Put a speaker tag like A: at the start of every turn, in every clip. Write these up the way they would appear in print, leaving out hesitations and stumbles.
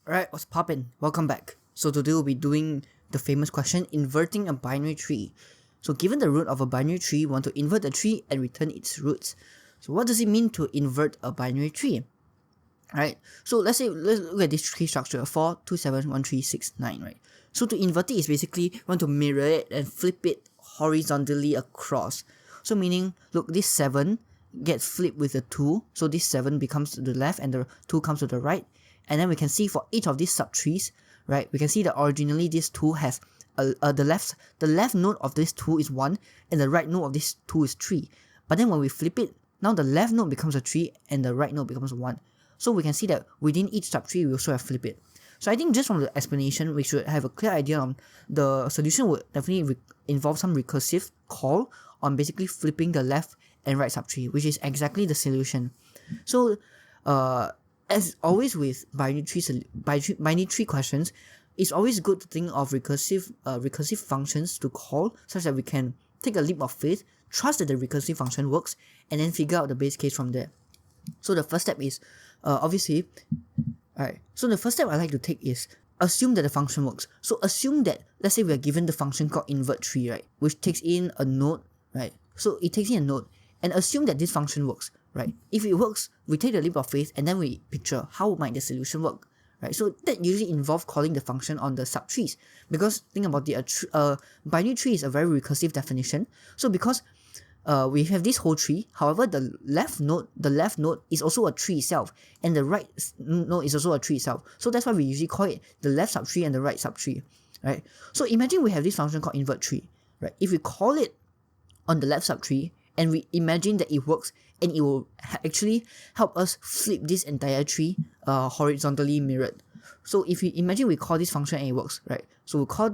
A: Alright, what's poppin'? Welcome back. So today we'll be doing the famous question, inverting a binary tree. So given the root of a binary tree, we want to invert the tree and return its roots. So what does it mean to invert a binary tree? Alright, so let's look at this tree structure, 4, 2, 7, 1, 3, 6, 9, right? So to invert it is basically we want to mirror it and flip it horizontally across. So meaning, look, this 7 gets flipped with the 2, so this 7 becomes to the left and the 2 comes to the right. And then we can see for each of these subtrees, right, we can see that originally this 2 has the left node of this 2 is 1 and the right node of this 2 is 3. But then when we flip it, now the left node becomes a 3 and the right node becomes 1. So we can see that within each subtree we also have flip it. So I think just from the explanation we should have a clear idea on the solution would definitely involve some recursive call on basically flipping the left and right subtree, which is exactly the solution. So as always with binary tree questions, it's always good to think of recursive functions to call, such that we can take a leap of faith, trust that the recursive function works, and then figure out the base case from there. So the first step is obviously, alright. So the first step I like to take is assume that the function works. So assume that, let's say we are given the function called invert tree, right, which takes in a node, right? So it takes in a node, and assume that this function works. Right? If it works, we take the leap of faith and then we picture how might the solution work. Right? So that usually involves calling the function on the subtrees, because think about it, binary tree is a very recursive definition. So because we have this whole tree, however the left node is also a tree itself, and the right node is also a tree itself. So that's why we usually call it the left subtree and the right subtree. Right? So imagine we have this function called invert tree. Right? If we call it on the left subtree and we imagine that it works, and it will actually help us flip this entire tree horizontally mirrored. So if we imagine we call this function and it works, right? So we'll call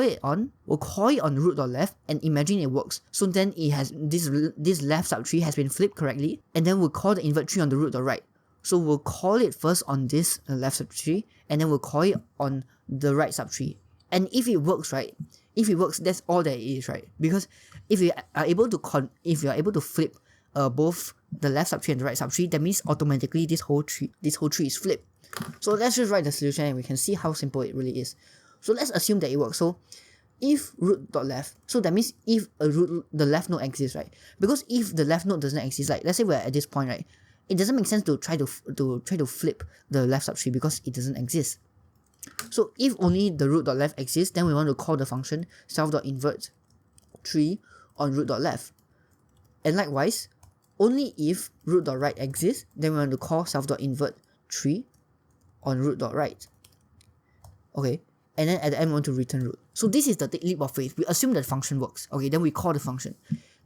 A: it on root.left and imagine it works. So then it has this left subtree has been flipped correctly, and then we'll call the invert tree on the root.right. So we'll call it first on this left subtree, and then we'll call it on the right subtree. And if it works, right? If it works, that's all that it is, right? Because if you are able to flip both the left subtree and the right subtree, that means automatically this whole tree is flipped. So let's just write the solution and we can see how simple it really is. So let's assume that it works. So if root.left, so that means if the left node exists, right? Because if the left node doesn't exist, like let's say we're at this point, right? It doesn't make sense to try to flip the left subtree because it doesn't exist. So if only the root.left exists, then we want to call the function self.invert tree on root.left. And likewise, only if root.right exists, then we want to call self.invert tree on root.right. Okay, and then at the end we want to return root. So this is the leap of faith. We assume that the function works. Okay, then we call the function.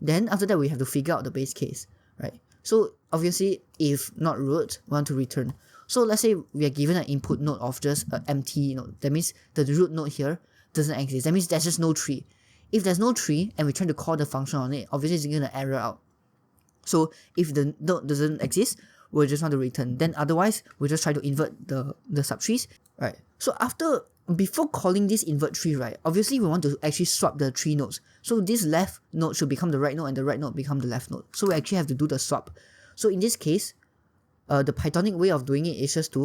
A: Then after that we have to figure out the base case, right? So obviously if not root, we want to return. So let's say we are given an input node of just an empty node. That means the root node here doesn't exist. That means there's just no tree. If there's no tree and we try to call the function on it, obviously it's going to error out. So if the node doesn't exist, we'll just want to return. Then otherwise, we'll just try to invert the subtrees, right? So before calling this invert tree, right, obviously we want to actually swap the tree nodes. So this left node should become the right node and the right node become the left node. So we actually have to do the swap. So in this case, the Pythonic way of doing it is just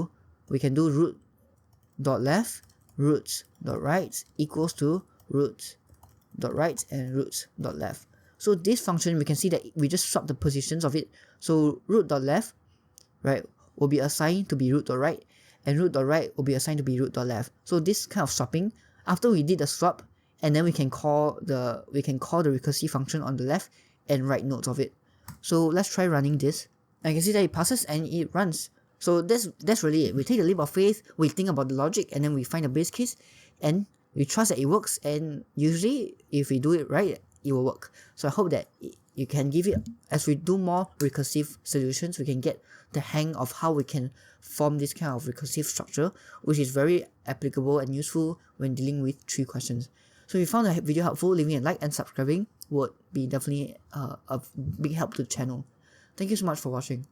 A: we can do root.left, roots.right equals to roots.right and roots.left. So this function, we can see that we just swap the positions of it. So root.left, right, will be assigned to be root.right, and root.right will be assigned to be root.left. So this kind of swapping, after we did the swap, and then we can call the recursive function on the left and right nodes of it. So let's try running this. I can see that it passes and it runs. So that's really it. We take the leap of faith, we think about the logic, and then we find a base case, and we trust that it works. And usually, if we do it right, it will work. So I hope that you can give it, as we do more recursive solutions, we can get the hang of how we can form this kind of recursive structure, which is very applicable and useful when dealing with tree questions. So if you found the video helpful, leaving a like and subscribing would be definitely a big help to the channel. Thank you so much for watching.